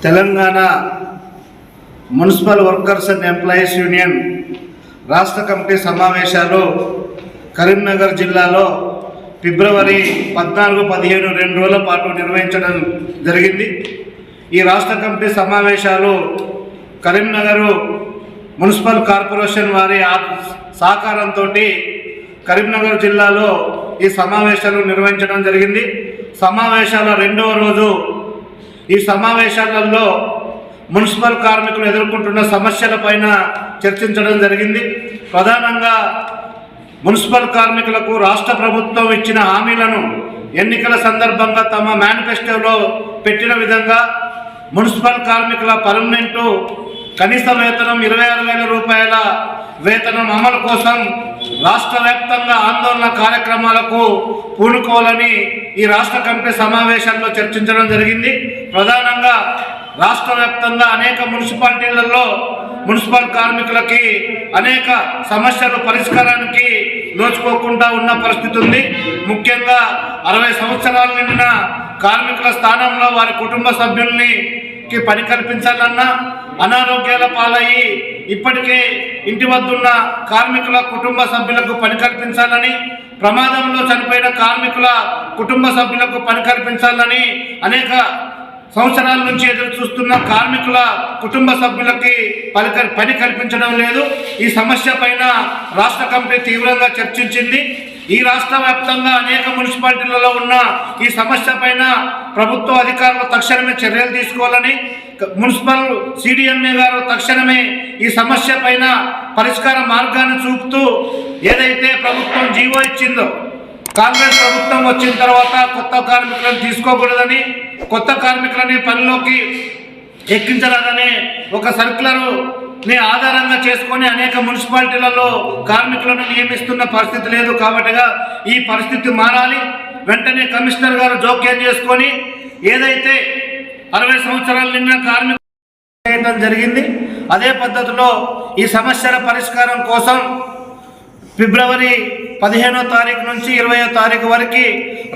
Telangana municipal workers and employees union రాష్ట్ర committee సమావేశాలు కరీంనగర్ జిల్లాలో ఫిబ్రవరి 14, 15 2 రోజుల పాటు నిర్వహించడం జరిగింది. ఈ రాష్ట్ర కమిటీ సమావేశాలు కరీంనగర్ మున్సిపల్ కార్పొరేషన్ వారి సహకారంతో కరీంనగర్ జిల్లాలో ఈ సమావేశాలు నిర్వహించడం జరిగింది. సమావేశాల 2వ రోజు ఈ సమావేశాలలో మున్సిపల్ కార్మికులు ఎదుర్కొంటున్న సమస్యలపైన చర్చించడం జరిగింది. ప్రధానంగా మున్సిపల్ కార్మికులకు రాష్ట్ర ప్రభుత్వం ఇచ్చిన హామీలను ఎన్నికల సందర్భంగా తమ మేనిఫెస్టోలో పెట్టిన విధంగా మున్సిపల్ కార్మికుల పర్మనెంట్ కనీస వేతనం 26,000 రూపాయల వేతనం అమలు కోసం రాష్ట్ర వ్యాప్తంగా ఆందోళన కార్యక్రమాలకు పూనుకోవాలని ఈ రాష్ట్ర కమిటీ సమావేశాల్లో చర్చించడం జరిగింది. ప్రధానంగా రాష్ట్ర వ్యాప్తంగా అనేక మున్సిపాలిటీలలో మున్సిపల్ కార్మికులకి అనేక సమస్యలు పరిష్కారానికి నోచుకోకుండా ఉన్న పరిస్థితి ఉంది. ముఖ్యంగా 60 సంవత్సరాలు నిండిన కార్మికుల స్థానంలో వారి కుటుంబ సభ్యుల్ని పని కల్పించాలన్నా, అనారోగ్యాల పాలయ్యి ఇప్పటికే ఇంటి వద్దున్న కార్మికుల కుటుంబ సభ్యులకు పని కల్పించాలని, ప్రమాదంలో చనిపోయిన కార్మికుల కుటుంబ సభ్యులకు పని కల్పించాలని అనేక సంవత్సరాల నుంచి ఎదురు చూస్తున్న కార్మికుల కుటుంబ సభ్యులకి పని కల్పించడం లేదు. ఈ సమస్య పైన రాష్ట్ర కమిటీ తీవ్రంగా చర్చించింది. ఈ రాష్ట్ర వ్యాప్తంగా అనేక మున్సిపాలిటీలలో ఉన్న ఈ సమస్య పైన ప్రభుత్వ అధికారులు తక్షణమే చర్యలు తీసుకోవాలని, మున్సిపల్ సిడిఎంఏ గారు తక్షణమే ఈ సమస్య పైన పరిష్కార మార్గాన్ని చూపుతూ ఏదైతే ప్రభుత్వం జీవో ఇచ్చిందో, కాంగ్రెస్ ప్రభుత్వం వచ్చిన తర్వాత కొత్త కార్మికులను తీసుకోకూడదని, కొత్త కార్మికులని పనిలోకి ఎక్కించరాదని ఒక సర్క్యులర్ని ఆధారంగా చేసుకొని అనేక మున్సిపాలిటీలలో కార్మికులను నియమిస్తున్న పరిస్థితి లేదు. కాబట్టిగా ఈ పరిస్థితి మారాలి. వెంటనే కమిషనర్ గారు జోక్యం చేసుకొని ఏదైతే 60 సంవత్సరాలు నిండిన కార్మికులు చేయడం జరిగింది, అదే పద్ధతిలో ఈ సమస్యల పరిష్కారం కోసం ఫిబ్రవరి 15వ తారీఖు నుంచి 20వ తారీఖు వరకు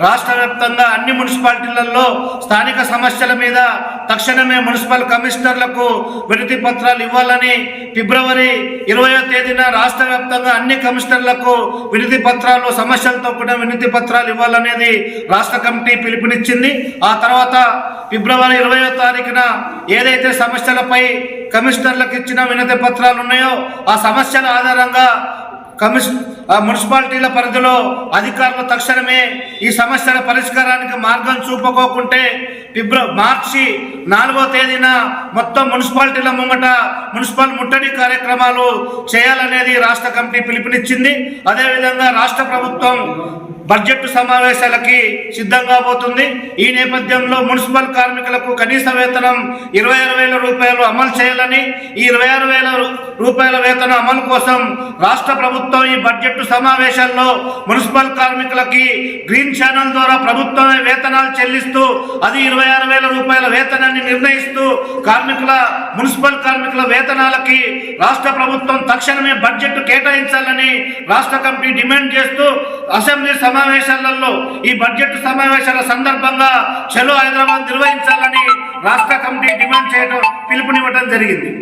రాష్ట్ర వ్యాప్తంగా అన్ని మున్సిపాలిటీలలో స్థానిక సమస్యల మీద తక్షణమే మున్సిపల్ కమిషనర్లకు వినతి పత్రాలు ఇవ్వాలని, ఫిబ్రవరి 20వ తేదీన రాష్ట్ర వ్యాప్తంగా అన్ని కమిషనర్లకు వినతి పత్రాలు, సమస్యలతో కూడా వినతి పత్రాలు ఇవ్వాలనేది రాష్ట్ర కమిటీ పిలుపునిచ్చింది. ఆ తర్వాత ఫిబ్రవరి 20వ తారీఖున ఏదైతే సమస్యలపై కమిషనర్లకు ఇచ్చిన వినతి పత్రాలు ఉన్నాయో ఆ సమస్యల ఆధారంగా మున్సిపాలిటీల పరిధిలో అధికారులు తక్షణమే ఈ సమస్యల పరిష్కారానికి మార్గం చూపకోకుంటే మార్చి 4వ తేదీన మొత్తం మున్సిపాలిటీల ముంగట మున్సిపల్ ముట్టడి కార్యక్రమాలు చేయాలనేది రాష్ట్ర కమిటీ పిలుపునిచ్చింది. అదేవిధంగా రాష్ట్ర ప్రభుత్వం బడ్జెట్ సమావేశాలకి సిద్ధంగా పోతుంది. ఈ నేపథ్యంలో మున్సిపల్ కార్మికులకు కనీస వేతనం 26,000 రూపాయలు అమలు చేయాలని, ఈ 26,000 రూపాయల వేతనం అమలు కోసం రాష్ట్ర ప్రభుత్వం ఈ బడ్జెట్ సమావేశాల్లో మున్సిపల్ కార్మికులకి గ్రీన్ ఛానల్ ద్వారా ప్రభుత్వమే వేతనాలు చెల్లిస్తూ అది 26,000 రూపాయల వేతనాన్ని నిర్ణయిస్తూ మున్సిపల్ కార్మికుల వేతనాలకి రాష్ట్ర ప్రభుత్వం తక్షణమే బడ్జెట్ కేటాయించాలని రాష్ట్ర కమిటీ డిమాండ్ చేస్తూ అసెంబ్లీ సమావేశాలలో ఈ బడ్జెట్ సమావేశాల సందర్భంగా చలో హైదరాబాద్ నిర్వహించాలని రాష్ట్ర కమిటీ డిమాండ్ చేయడం పిలుపునివ్వడం జరిగింది.